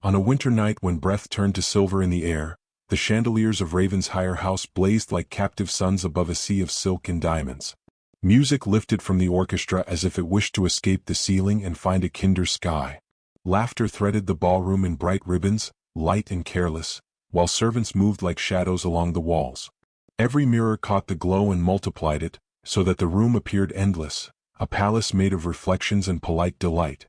On a winter night when breath turned to silver in the air, the chandeliers of Ravenshire House blazed like captive suns above a sea of silk and diamonds. Music lifted from the orchestra as if it wished to escape the ceiling and find a kinder sky. Laughter threaded the ballroom in bright ribbons, light and careless, while servants moved like shadows along the walls. Every mirror caught the glow and multiplied it, so that the room appeared endless, a palace made of reflections and polite delight.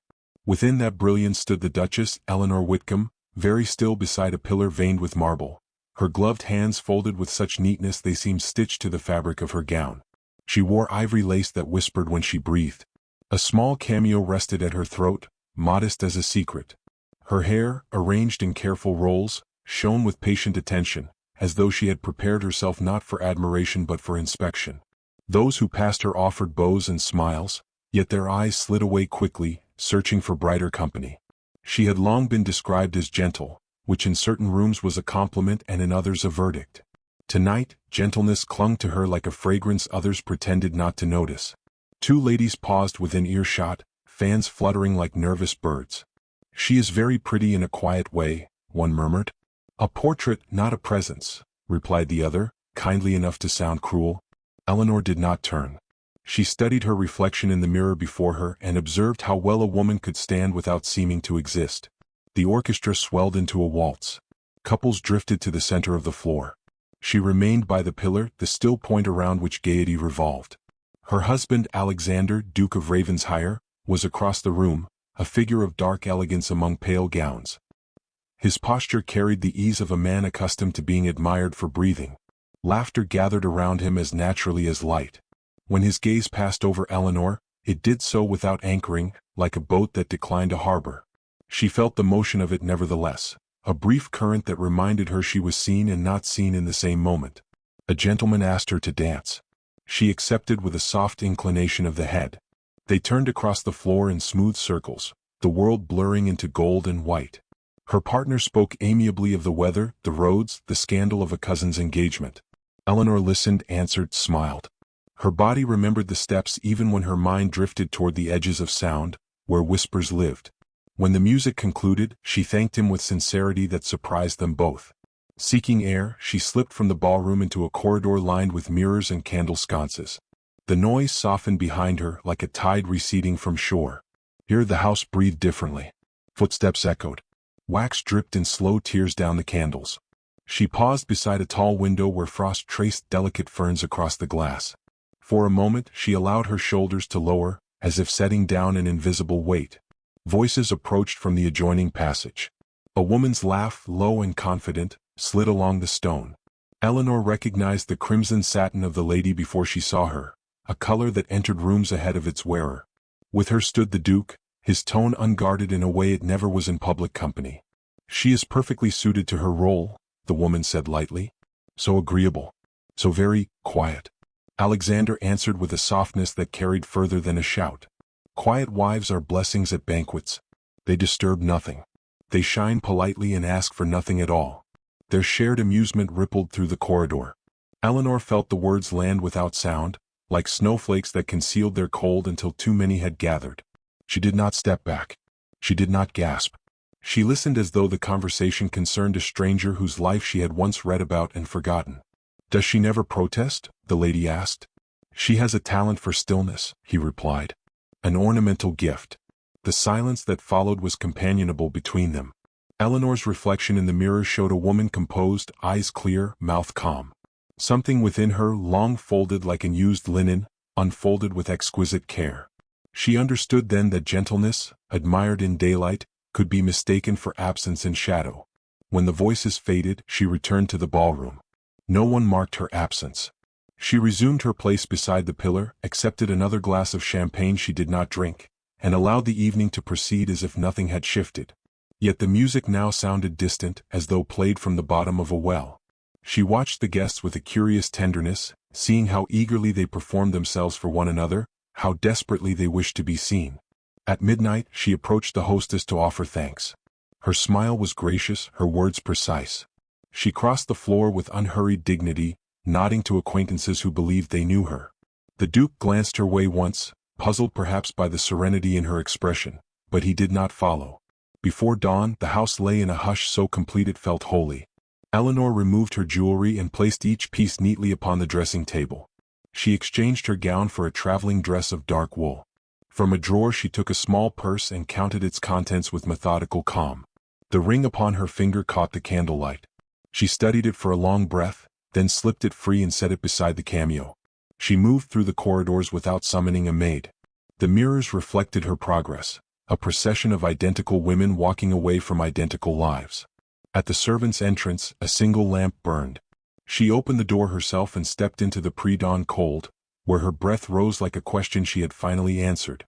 Within that brilliance stood the Duchess Eleanor Whitcombe, very still beside a pillar veined with marble, her gloved hands folded with such neatness they seemed stitched to the fabric of her gown. She wore ivory lace that whispered when she breathed. A small cameo rested at her throat, modest as a secret. Her hair, arranged in careful rolls, shone with patient attention, as though she had prepared herself not for admiration but for inspection. Those who passed her offered bows and smiles, yet their eyes slid away quickly, searching for brighter company. She had long been described as gentle, which in certain rooms was a compliment and in others a verdict. Tonight, gentleness clung to her like a fragrance others pretended not to notice. Two ladies paused within earshot, fans fluttering like nervous birds. "She is very pretty in a quiet way," one murmured. "A portrait, not a presence," replied the other, kindly enough to sound cruel. Eleanor did not turn. She studied her reflection in the mirror before her and observed how well a woman could stand without seeming to exist. The orchestra swelled into a waltz. Couples drifted to the center of the floor. She remained by the pillar, the still point around which gaiety revolved. Her husband, Alexander, Duke of Ravenshire, was across the room, a figure of dark elegance among pale gowns. His posture carried the ease of a man accustomed to being admired for breathing. Laughter gathered around him as naturally as light. When his gaze passed over Eleanor, it did so without anchoring, like a boat that declined a harbor. She felt the motion of it nevertheless, a brief current that reminded her she was seen and not seen in the same moment. A gentleman asked her to dance. She accepted with a soft inclination of the head. They turned across the floor in smooth circles, the world blurring into gold and white. Her partner spoke amiably of the weather, the roads, the scandal of a cousin's engagement. Eleanor listened, answered, smiled. Her body remembered the steps even when her mind drifted toward the edges of sound, where whispers lived. When the music concluded, she thanked him with sincerity that surprised them both. Seeking air, she slipped from the ballroom into a corridor lined with mirrors and candle sconces. The noise softened behind her like a tide receding from shore. Here the house breathed differently. Footsteps echoed. Wax dripped in slow tears down the candles. She paused beside a tall window where frost traced delicate ferns across the glass. For a moment she allowed her shoulders to lower, as if setting down an invisible weight. Voices approached from the adjoining passage. A woman's laugh, low and confident, slid along the stone. Eleanor recognized the crimson satin of the lady before she saw her, a color that entered rooms ahead of its wearer. With her stood the Duke, his tone unguarded in a way it never was in public company. "She is perfectly suited to her role," the woman said lightly. "So agreeable. So very quiet." Alexander answered with a softness that carried further than a shout. "Quiet wives are blessings at banquets. They disturb nothing. They shine politely and ask for nothing at all." Their shared amusement rippled through the corridor. Eleanor felt the words land without sound, like snowflakes that concealed their cold until too many had gathered. She did not step back. She did not gasp. She listened as though the conversation concerned a stranger whose life she had once read about and forgotten. "Does she never protest?" the lady asked. "She has a talent for stillness," he replied. "An ornamental gift." The silence that followed was companionable between them. Eleanor's reflection in the mirror showed a woman composed, eyes clear, mouth calm. Something within her, long folded like unused linen, unfolded with exquisite care. She understood then that gentleness, admired in daylight, could be mistaken for absence in shadow. When the voices faded, she returned to the ballroom. No one marked her absence. She resumed her place beside the pillar, accepted another glass of champagne she did not drink, and allowed the evening to proceed as if nothing had shifted. Yet the music now sounded distant, as though played from the bottom of a well. She watched the guests with a curious tenderness, seeing how eagerly they performed themselves for one another, how desperately they wished to be seen. At midnight, she approached the hostess to offer thanks. Her smile was gracious, her words precise. She crossed the floor with unhurried dignity, nodding to acquaintances who believed they knew her. The Duke glanced her way once, puzzled perhaps by the serenity in her expression, but he did not follow. Before dawn, the house lay in a hush so complete it felt holy. Eleanor removed her jewelry and placed each piece neatly upon the dressing table. She exchanged her gown for a traveling dress of dark wool. From a drawer she took a small purse and counted its contents with methodical calm. The ring upon her finger caught the candlelight. She studied it for a long breath, then slipped it free and set it beside the cameo. She moved through the corridors without summoning a maid. The mirrors reflected her progress, a procession of identical women walking away from identical lives. At the servants' entrance, a single lamp burned. She opened the door herself and stepped into the pre-dawn cold, where her breath rose like a question she had finally answered.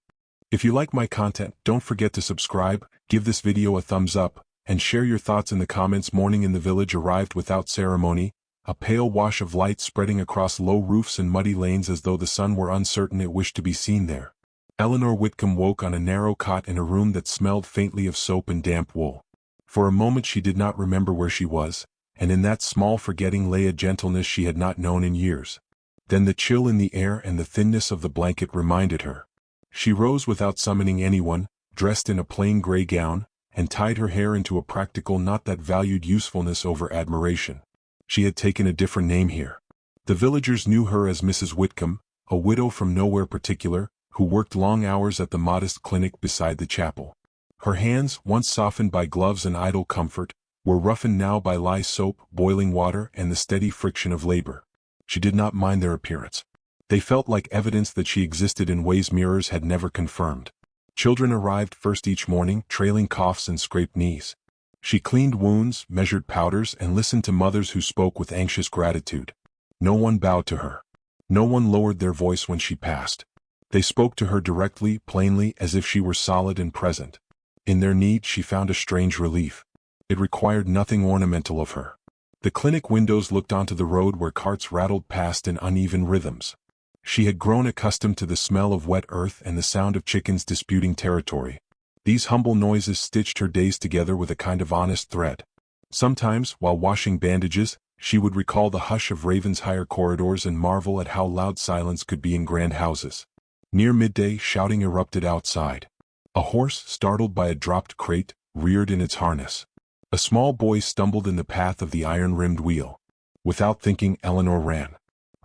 If you like my content, don't forget to subscribe, give this video a thumbs up, and share your thoughts in the comments. Morning in the village arrived without ceremony, a pale wash of light spreading across low roofs and muddy lanes as though the sun were uncertain it wished to be seen there. Eleanor Whitcombe woke on a narrow cot in a room that smelled faintly of soap and damp wool. For a moment she did not remember where she was, and in that small forgetting lay a gentleness she had not known in years. Then the chill in the air and the thinness of the blanket reminded her. She rose without summoning anyone, dressed in a plain gray gown, and tied her hair into a practical knot that valued usefulness over admiration. She had taken a different name here. The villagers knew her as Mrs. Whitcombe, a widow from nowhere particular, who worked long hours at the modest clinic beside the chapel. Her hands, once softened by gloves and idle comfort, were roughened now by lye soap, boiling water, and the steady friction of labor. She did not mind their appearance. They felt like evidence that she existed in ways mirrors had never confirmed. Children arrived first each morning, trailing coughs and scraped knees. She cleaned wounds, measured powders, and listened to mothers who spoke with anxious gratitude. No one bowed to her. No one lowered their voice when she passed. They spoke to her directly, plainly, as if she were solid and present. In their need she found a strange relief. It required nothing ornamental of her. The clinic windows looked onto the road where carts rattled past in uneven rhythms. She had grown accustomed to the smell of wet earth and the sound of chickens disputing territory. These humble noises stitched her days together with a kind of honest thread. Sometimes, while washing bandages, she would recall the hush of Ravenshire corridors and marvel at how loud silence could be in grand houses. Near midday, shouting erupted outside. A horse, startled by a dropped crate, reared in its harness. A small boy stumbled in the path of the iron-rimmed wheel. Without thinking, Eleanor ran.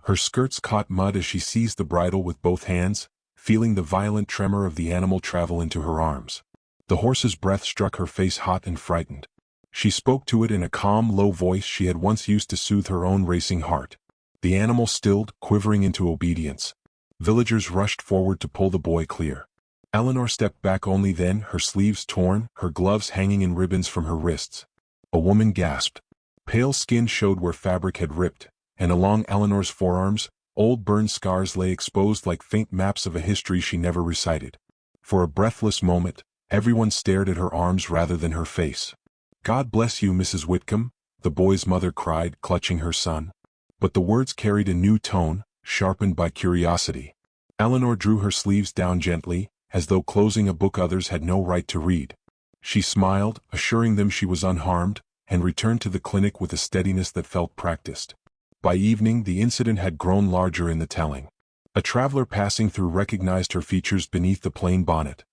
Her skirts caught mud as she seized the bridle with both hands, feeling the violent tremor of the animal travel into her arms. The horse's breath struck her face hot and frightened. She spoke to it in a calm, low voice she had once used to soothe her own racing heart. The animal stilled, quivering into obedience. Villagers rushed forward to pull the boy clear. Eleanor stepped back only then, her sleeves torn, her gloves hanging in ribbons from her wrists. A woman gasped. Pale skin showed where fabric had ripped, and along Eleanor's forearms, old burned scars lay exposed like faint maps of a history she never recited. For a breathless moment, everyone stared at her arms rather than her face. "God bless you, Mrs. Whitcombe," the boy's mother cried, clutching her son. But the words carried a new tone, sharpened by curiosity. Eleanor drew her sleeves down gently, as though closing a book others had no right to read. She smiled, assuring them she was unharmed, and returned to the clinic with a steadiness that felt practiced. By evening the incident had grown larger in the telling. A traveler passing through recognized her features beneath the plain bonnet.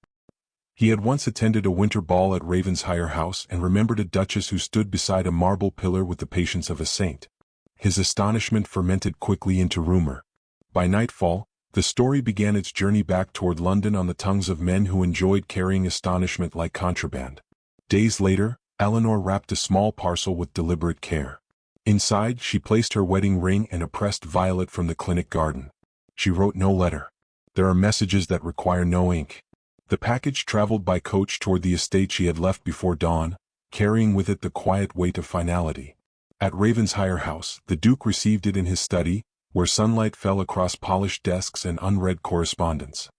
He had once attended a winter ball at Ravenshire House and remembered a duchess who stood beside a marble pillar with the patience of a saint. His astonishment fermented quickly into rumor. By nightfall, the story began its journey back toward London on the tongues of men who enjoyed carrying astonishment like contraband. Days later, Eleanor wrapped a small parcel with deliberate care. Inside, she placed her wedding ring and a pressed violet from the clinic garden. She wrote no letter. There are messages that require no ink. The package traveled by coach toward the estate she had left before dawn, carrying with it the quiet weight of finality. At Ravenshire House, the Duke received it in his study, where sunlight fell across polished desks and unread correspondence.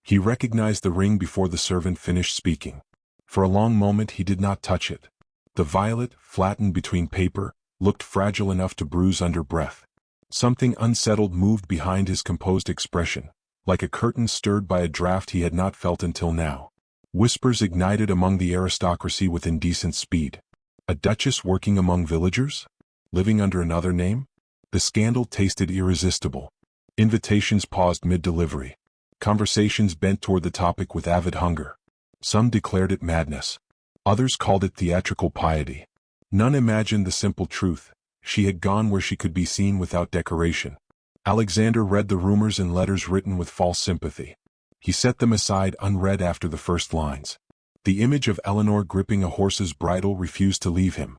He recognized the ring before the servant finished speaking. For a long moment he did not touch it. The violet, flattened between paper, looked fragile enough to bruise under breath. Something unsettled moved behind his composed expression, like a curtain stirred by a draught he had not felt until now. Whispers ignited among the aristocracy with indecent speed. A duchess working among villagers? Living under another name? The scandal tasted irresistible. Invitations paused mid-delivery. Conversations bent toward the topic with avid hunger. Some declared it madness. Others called it theatrical piety. None imagined the simple truth: she had gone where she could be seen without decoration. Alexander read the rumors in letters written with false sympathy. He set them aside unread after the first lines. The image of Eleanor gripping a horse's bridle refused to leave him.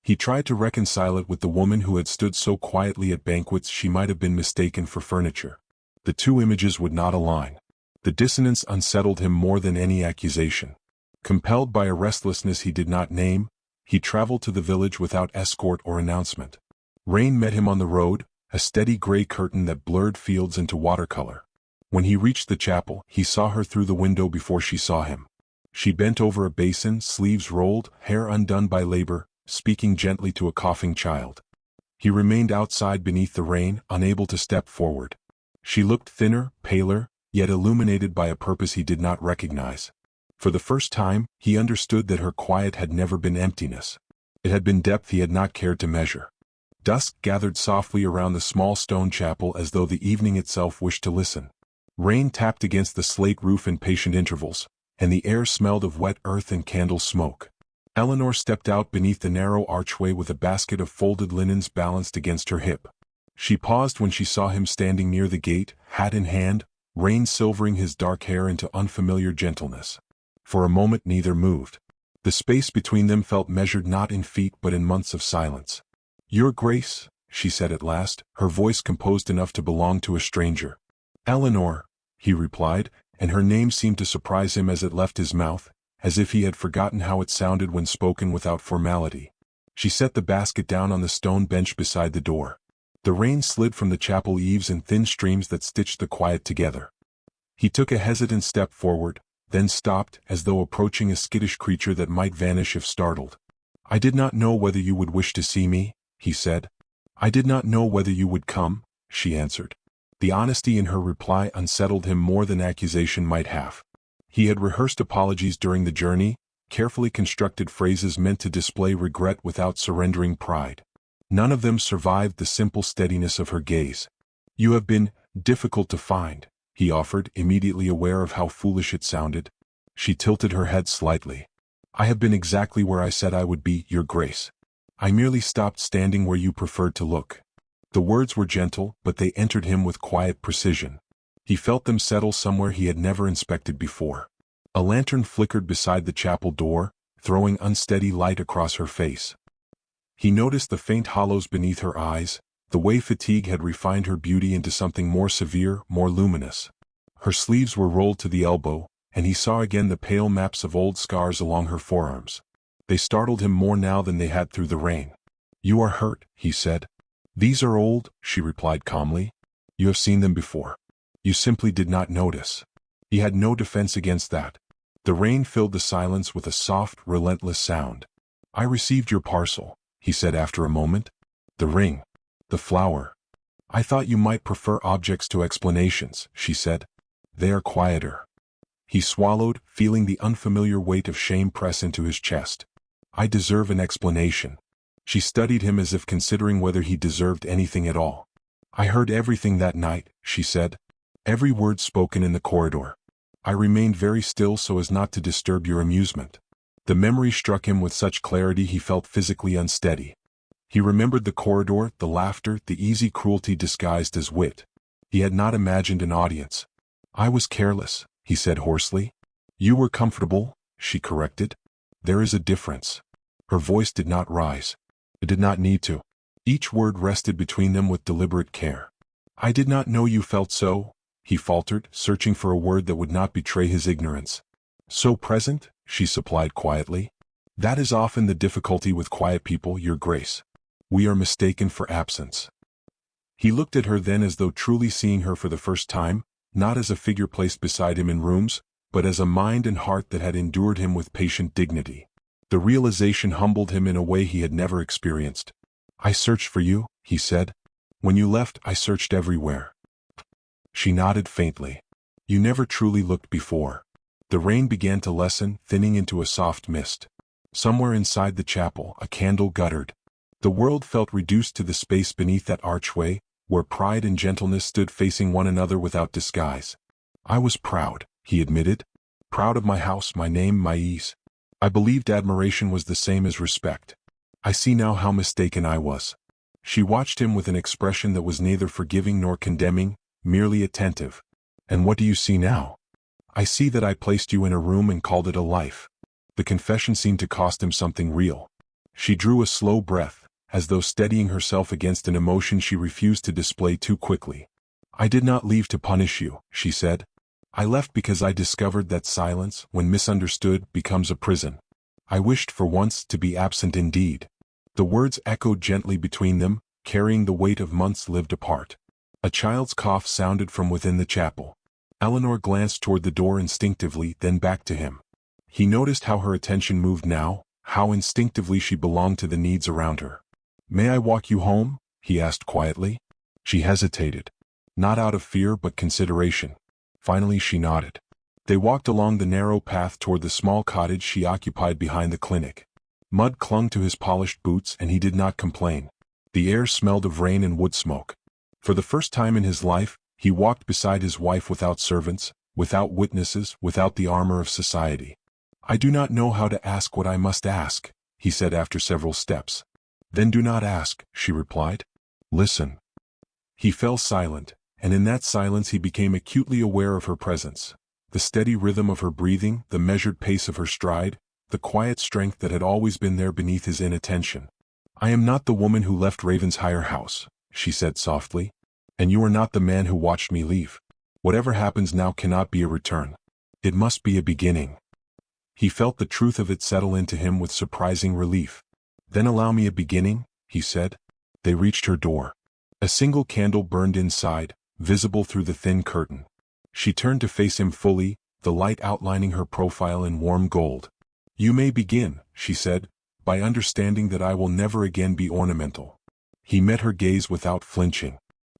He tried to reconcile it with the woman who had stood so quietly at banquets she might have been mistaken for furniture. The two images would not align. The dissonance unsettled him more than any accusation. Compelled by a restlessness he did not name, he traveled to the village without escort or announcement. Rain met him on the road, a steady gray curtain that blurred fields into watercolor. When he reached the chapel, he saw her through the window before she saw him. She bent over a basin, sleeves rolled, hair undone by labor, speaking gently to a coughing child. He remained outside beneath the rain, unable to step forward. She looked thinner, paler, yet illuminated by a purpose he did not recognize. For the first time, he understood that her quiet had never been emptiness. It had been depth he had not cared to measure. Dusk gathered softly around the small stone chapel as though the evening itself wished to listen. Rain tapped against the slate roof in patient intervals, and the air smelled of wet earth and candle smoke. Eleanor stepped out beneath the narrow archway with a basket of folded linens balanced against her hip. She paused when she saw him standing near the gate, hat in hand, rain silvering his dark hair into unfamiliar gentleness. For a moment neither moved. The space between them felt measured not in feet but in months of silence. "Your Grace," she said at last, her voice composed enough to belong to a stranger. "Eleanor," he replied, and her name seemed to surprise him as it left his mouth, as if he had forgotten how it sounded when spoken without formality. She set the basket down on the stone bench beside the door. The rain slid from the chapel eaves in thin streams that stitched the quiet together. He took a hesitant step forward, then stopped, as though approaching a skittish creature that might vanish if startled. "I did not know whether you would wish to see me," he said. "I did not know whether you would come," she answered. The honesty in her reply unsettled him more than accusation might have. He had rehearsed apologies during the journey, carefully constructed phrases meant to display regret without surrendering pride. None of them survived the simple steadiness of her gaze. "You have been difficult to find," he offered, immediately aware of how foolish it sounded. She tilted her head slightly. "I have been exactly where I said I would be, Your Grace. I merely stopped standing where you preferred to look." The words were gentle, but they entered him with quiet precision. He felt them settle somewhere he had never inspected before. A lantern flickered beside the chapel door, throwing unsteady light across her face. He noticed the faint hollows beneath her eyes, the way fatigue had refined her beauty into something more severe, more luminous. Her sleeves were rolled to the elbow, and he saw again the pale maps of old scars along her forearms. They startled him more now than they had through the rain. "You are hurt," he said. "These are old," she replied calmly. "You have seen them before. You simply did not notice." He had no defense against that. The rain filled the silence with a soft, relentless sound. "I received your parcel," he said after a moment. "The ring. The flower. I thought you might prefer objects to explanations," she said. "They are quieter." He swallowed, feeling the unfamiliar weight of shame press into his chest. "I deserve an explanation." She studied him as if considering whether he deserved anything at all. "I heard everything that night," she said. "Every word spoken in the corridor. I remained very still so as not to disturb your amusement." The memory struck him with such clarity he felt physically unsteady. He remembered the corridor, the laughter, the easy cruelty disguised as wit. He had not imagined an audience. "I was careless," he said hoarsely. "You were comfortable," she corrected. "There is a difference." Her voice did not rise. It did not need to. Each word rested between them with deliberate care. "I did not know you felt so," he faltered, searching for a word that would not betray his ignorance. "So present," she supplied quietly. "That is often the difficulty with quiet people, Your Grace. We are mistaken for absence." He looked at her then as though truly seeing her for the first time, not as a figure placed beside him in rooms, but as a mind and heart that had endured him with patient dignity. The realization humbled him in a way he had never experienced. "I searched for you," he said. "When you left, I searched everywhere." She nodded faintly. "You never truly looked before." The rain began to lessen, thinning into a soft mist. Somewhere inside the chapel, a candle guttered. The world felt reduced to the space beneath that archway, where pride and gentleness stood facing one another without disguise. "I was proud," he admitted. "Proud of my house, my name, my ease. I believed admiration was the same as respect. I see now how mistaken I was. She watched him with an expression that was neither forgiving nor condemning, merely attentive. And what do you see now? I see that I placed you in a room and called it a life. The confession seemed to cost him something real. She drew a slow breath, as though steadying herself against an emotion she refused to display too quickly. I did not leave to punish you, she said. I left because I discovered that silence, when misunderstood, becomes a prison. I wished for once to be absent indeed. The words echoed gently between them, carrying the weight of months lived apart. A child's cough sounded from within the chapel. Eleanor glanced toward the door instinctively, then back to him. He noticed how her attention moved now, how instinctively she belonged to the needs around her. May I walk you home? He asked quietly. She hesitated. Not out of fear but consideration. Finally she nodded. They walked along the narrow path toward the small cottage she occupied behind the clinic. Mud clung to his polished boots and he did not complain. The air smelled of rain and wood smoke. For the first time in his life, he walked beside his wife without servants, without witnesses, without the armor of society. I do not know how to ask what I must ask, he said after several steps. Then do not ask, she replied. Listen. He fell silent, and in that silence he became acutely aware of her presence. The steady rhythm of her breathing, the measured pace of her stride, the quiet strength that had always been there beneath his inattention. I am not the woman who left Ravenshire House, she said softly. And you are not the man who watched me leave. Whatever happens now cannot be a return. It must be a beginning. He felt the truth of it settle into him with surprising relief. Then allow me a beginning, he said. They reached her door. A single candle burned inside, visible through the thin curtain. She turned to face him fully, the light outlining her profile in warm gold. You may begin, she said, by understanding that I will never again be ornamental. He met her gaze without flinching.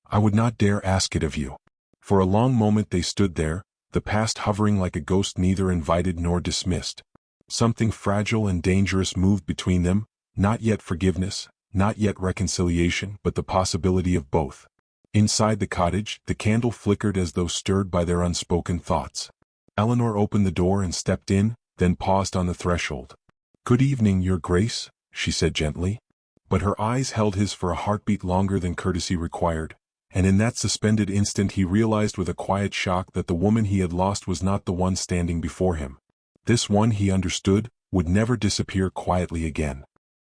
I would not dare ask it of you. For a long moment they stood there, the past hovering like a ghost neither invited nor dismissed. Something fragile and dangerous moved between them, not yet forgiveness, not yet reconciliation, but the possibility of both. Inside the cottage, the candle flickered as though stirred by their unspoken thoughts. Eleanor opened the door and stepped in, then paused on the threshold. Good evening, Your Grace, she said gently. But her eyes held his for a heartbeat longer than courtesy required. And in that suspended instant he realized with a quiet shock that the woman he had lost was not the one standing before him. This one, he understood, would never disappear quietly again.